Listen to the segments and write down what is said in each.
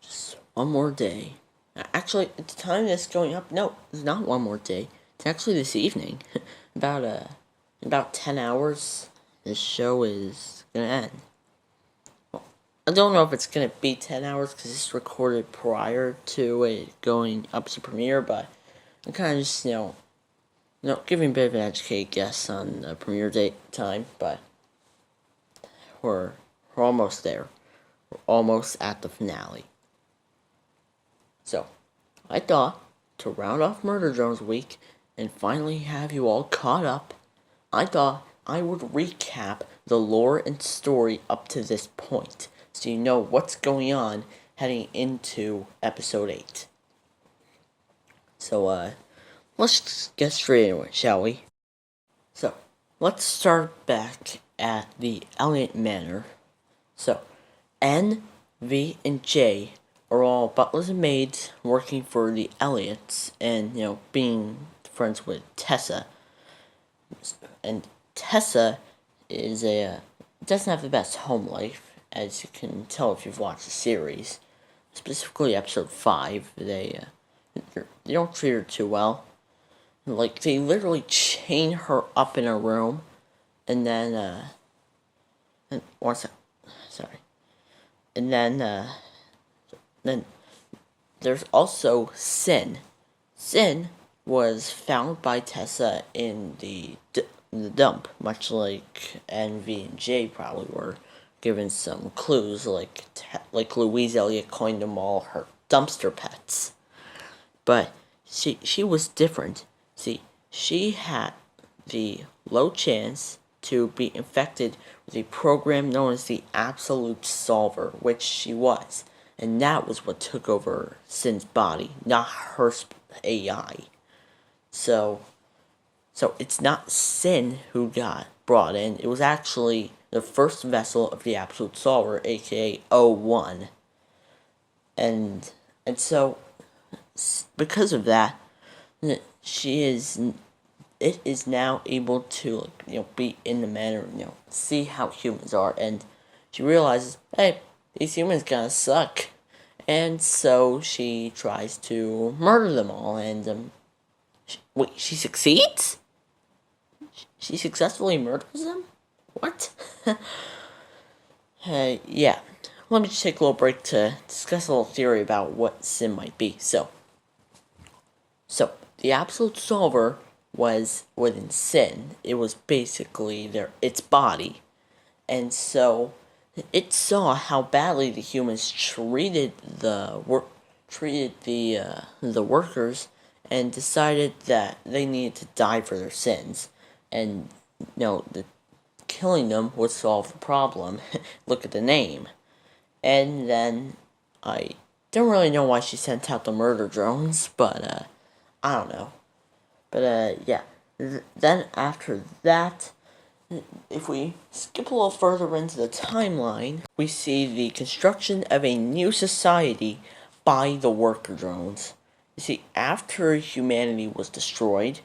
Just one more day. Actually, at the time this going up, no, it's not one more day. It's actually this evening. about about 10 hours, this show is gonna end. Well, I don't know if it's gonna be 10 hours because it's recorded prior to it going up to premiere, but I'm kind of just giving a bit of an educated guess on the premiere date time, but we're we're almost there. We're almost at the finale. So, I thought, to round off Murder Drones Week and finally have you all caught up, I thought I would recap the lore and story up to this point, so you know what's going on heading into Episode 8. So, let's just get straight into it, shall we? So, let's start back at the Elliot Manor. So, N, V, and J are all butlers and maids working for the Elliots and, being friends with Tessa. And Tessa doesn't have the best home life, as you can tell if you've watched the series. Specifically, episode 5, they don't treat her too well. Like, they literally chain her up in a room, and then, sorry. And then there's also Scien. Scien was found by Tessa in the dump, much like Envy and Jay probably were, given some clues, like Louise Elliott coined them all her dumpster pets. But she was different. See, she had the low chance to be infected with a program known as the Absolute Solver, which she was. And that was what took over Cien's body, not her AI. So it's not Scien who got brought in. It was actually the first vessel of the Absolute Solver, aka O1. And so, because of that, it is now able to, be in the manner, see how humans are, and she realizes, hey, these humans kinda suck. And so she tries to murder them all, and, she succeeds? She successfully murders them? What? Yeah. Let me just take a little break to discuss a little theory about what Scien might be. So, the Absolute Solver was within Scien. It was basically its body. And so it saw how badly the humans treated the workers, and decided that they needed to die for their sins. And killing them would solve the problem. Look at the name. And then I don't really know why she sent out the murder drones, but I don't know. But yeah. Then after that, if we skip a little further into the timeline, we see the construction of a new society by the worker drones. You see, after humanity was destroyed,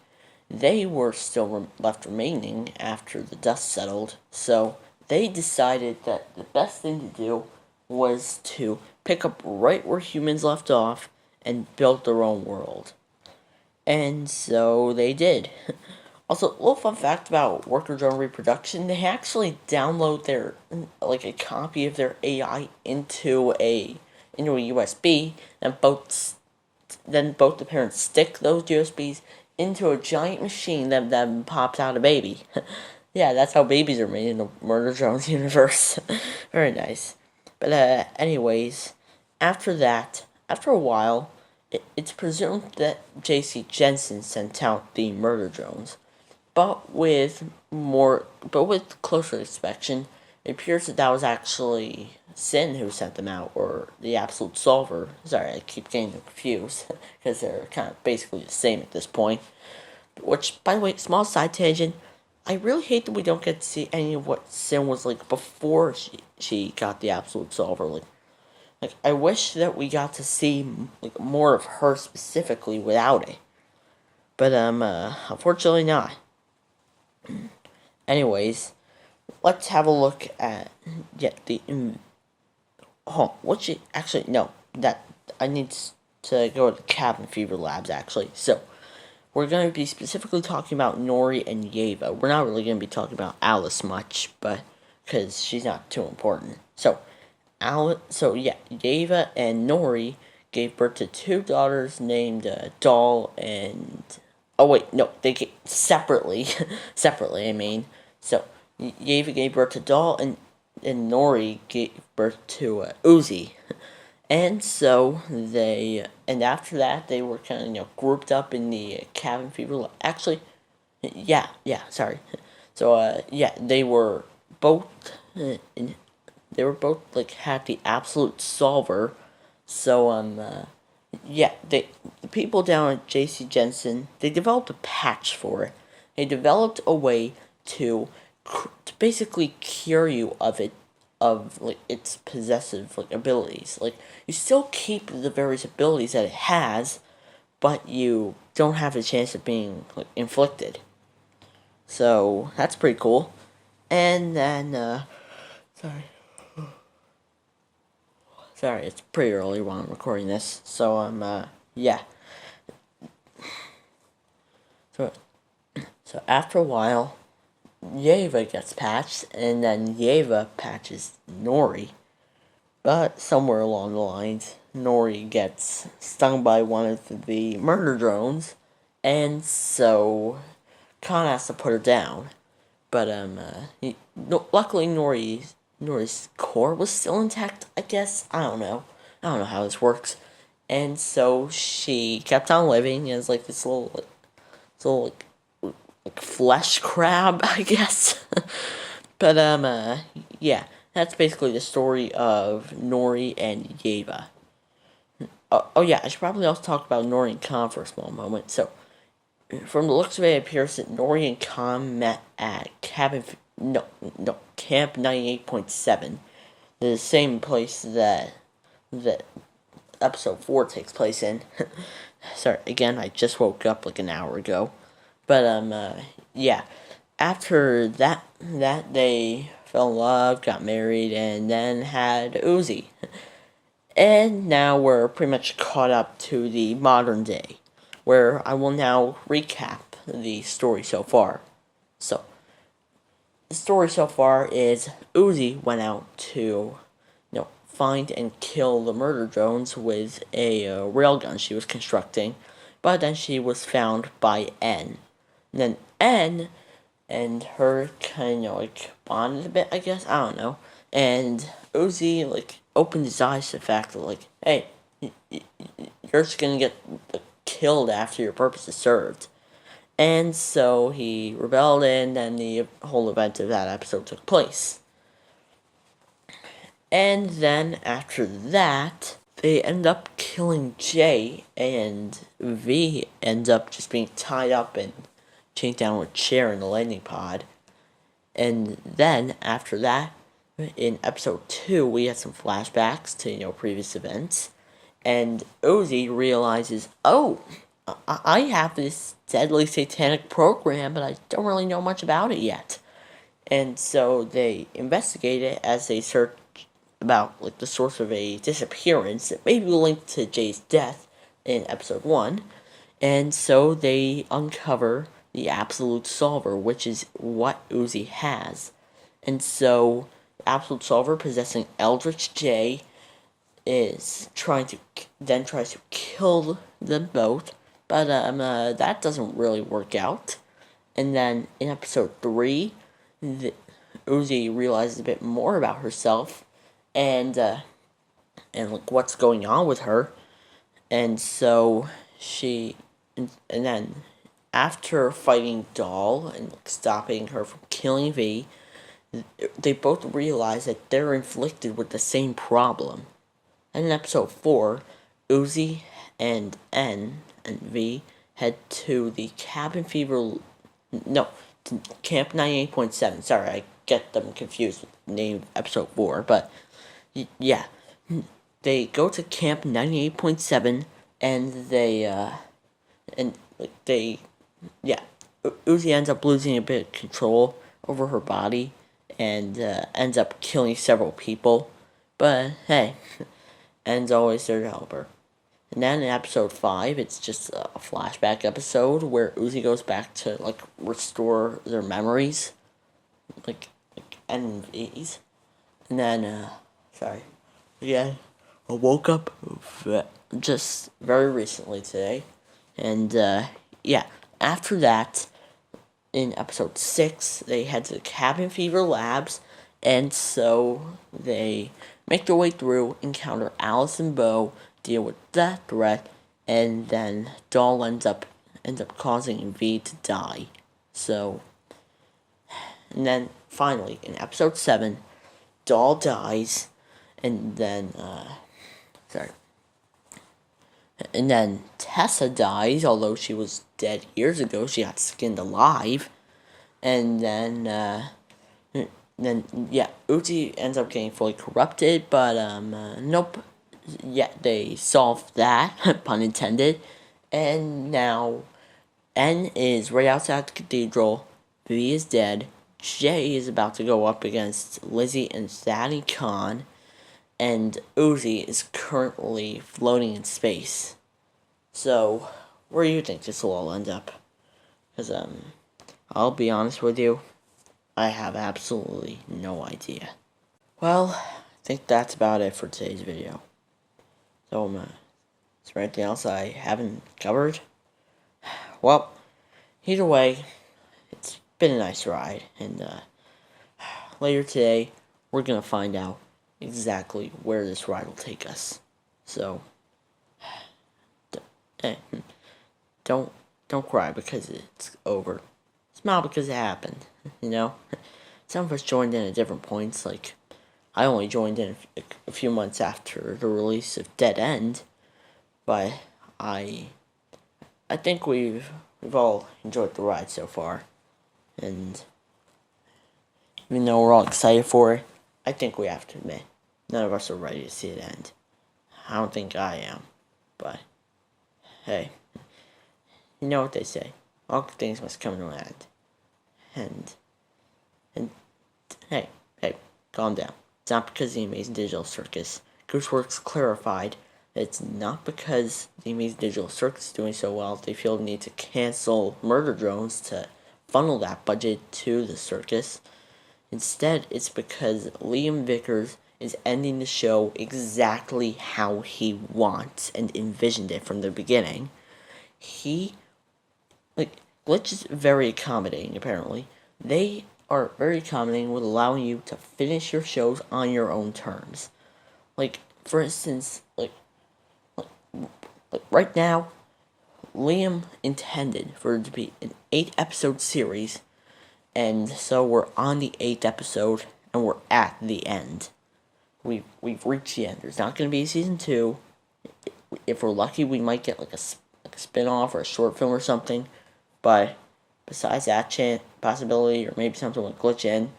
they were still left remaining after the dust settled, so they decided that the best thing to do was to pick up right where humans left off and build their own world. And so they did. Also, a little fun fact about worker drone reproduction: they actually download a copy of their AI into a USB, and both the parents stick those USBs into a giant machine that then pops out a baby. Yeah, that's how babies are made in the Murder Drones universe. Very nice. But anyways, after a while, it's presumed that J.C. Jensen sent out the murder drones. But with closer inspection, it appears that was actually Scien who sent them out, or the Absolute Solver. Sorry, I keep getting confused, because they're kind of basically the same at this point. Which, by the way, small side tangent, I really hate that we don't get to see any of what Scien was like before she got the Absolute Solver. Like, I wish that we got to see more of her specifically without it. But unfortunately not. Anyways, let's have a look at the actually, no, that, I need to go to the cabin fever labs, actually. So, we're going to be specifically talking about Nori and Yeva. We're not really going to be talking about Alice much, but, because she's not too important. So, Yeva and Nori gave birth to two daughters named Doll and... Oh, wait, no, they gave... Separately. Separately, I mean. So, Yeva gave birth to Doll, and Nori gave birth to Uzi. And so, and after that, they were kind of, grouped up in the cabin fever... Actually, sorry. So, they were both... They were both, had the absolute solver. So, the people down at J.C. Jensen, they developed a patch for it. They developed a way to basically cure you of its possessive, abilities. You still keep the various abilities that it has, but you don't have a chance of being, inflicted. So, that's pretty cool. And then, Sorry, it's pretty early while I'm recording this. So, yeah. So after a while, Yeva gets patched, and then Yeva patches Nori. But somewhere along the lines, Nori gets stung by one of the murder drones, and so Khan has to put her down. But, luckily Nori's core was still intact, I guess. I don't know how this works. And so she kept on living as, this little flesh crab, I guess. But, yeah. That's basically the story of Nori and Yeva. Oh, yeah, I should probably also talk about Nori and Khan for a small moment. So, from the looks of it, it appears that Nori and Khan met at Camp 98.7, the same place that episode 4 takes place in. Sorry, again, I just woke up an hour ago. But, yeah. After that, they fell in love, got married, and then had Uzi. And now we're pretty much caught up to the modern day, where I will now recap the story so far. So, the story so far is Uzi went out to, find and kill the murder drones with a railgun she was constructing, but then she was found by N. And then N and her kind of, bonded a bit, I guess, I don't know. And Uzi, opened his eyes to the fact that, hey, you're just gonna get killed after your purpose is served. And so he rebelled, and then the whole event of that episode took place. And then after that, they end up killing J, and V ends up just being tied up and chained down with a chair in the landing pod. And then after that, in episode 2, we had some flashbacks to, previous events. And Uzi realizes, oh, I have this deadly satanic program, but I don't really know much about it yet. And so they investigate it as they search about, the source of a disappearance that may be linked to Jay's death in episode 1. And so they uncover the absolute solver, which is what Uzi has. And so, absolute solver possessing Eldritch J tries to kill them both, but that doesn't really work out. And then in episode 3, Uzi realizes a bit more about herself and what's going on with her. And so and then after fighting Doll and stopping her from killing V, they both realize that they're inflicted with the same problem. And in episode 4, Uzi and N and V head to the cabin fever... No, to Camp 98.7. Sorry, I get them confused with the name of episode 4. But, yeah. They go to Camp 98.7, and Uzi ends up losing a bit of control over her body, and ends up killing several people, But hey, N's always there to help her. And then in episode 5, it's just a flashback episode where Uzi goes back to, like, restore their memories. Like N and V's. And then, sorry. Yeah, I woke up just very recently today. And, yeah, after that, in episode 6, they head to the Cabin Fever Labs. And so they make their way through, encounter Alice and Bo, deal with that threat, and then Doll ends up causing V to die. So, and then finally in episode 7, Doll dies, and then and then Tessa dies, although she was dead years ago. She got skinned alive, and then Uzi ends up getting fully corrupted, but nope. Yeah, they solved that, pun intended. And now N is right outside the cathedral, V is dead, J is about to go up against Lizzie and Thaddy Khan, and Uzi is currently floating in space. So, where do you think this will all end up? Because, I'll be honest with you, I have absolutely no idea. Well, I think that's about it for today's video. So, is there anything else I haven't covered? Well, either way, it's been a nice ride, and later today, we're gonna find out exactly where this ride will take us. So, don't cry because it's over. Smile because it happened. You know, some of us joined in at different points. Like, I only joined in a few months after the release of Dead End, but I think we've all enjoyed the ride so far, and even though we're all excited for it, I think we have to admit none of us are ready to see it end. I don't think I am, but hey, you know what they say: all good things must come to an end. And hey, calm down. It's not because of the Amazing Digital Circus. Gooseworks clarified that it's not because the Amazing Digital Circus is doing so well they feel the need to cancel Murder Drones to funnel that budget to the circus. Instead, it's because Liam Vickers is ending the show exactly how he wants and envisioned it from the beginning. Glitch is very accommodating, apparently. They are very accommodating with allowing you to finish your shows on your own terms. Like, for instance, like right now, Liam intended for it to be an 8-episode series, and so we're on the 8th episode, and we're at the end. We've reached the end. There's not going to be a season 2. If we're lucky, we might get like a spin-off or a short film or something. But besides that possibility, or maybe something with Glitch in,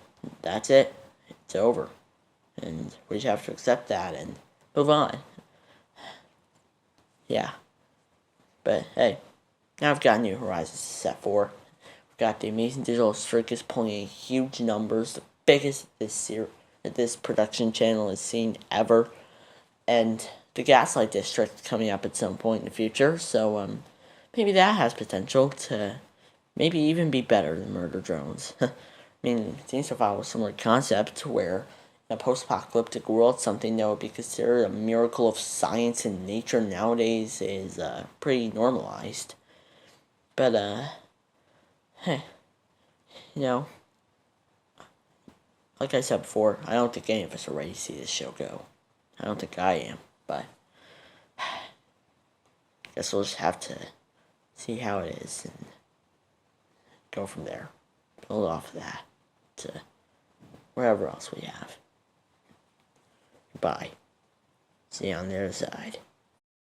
that's it. It's over. And we just have to accept that and move on. Yeah. But hey, now I've got New Horizons set for. We've got the Amazing Digital Circus pulling in huge numbers, the biggest this production channel has seen ever. And the Gaslight District coming up at some point in the future, so maybe that has potential to maybe even be better than Murder Drones. I mean, it seems to follow a similar concept where in a post-apocalyptic world, something that would be considered a miracle of science and nature nowadays is pretty normalized. But, hey, you know, like I said before, I don't think any of us are ready to see this show go. I don't think I am, but I guess we'll just have to see how it is and go from there. Build off of that to wherever else we have. Goodbye. See you on the other side.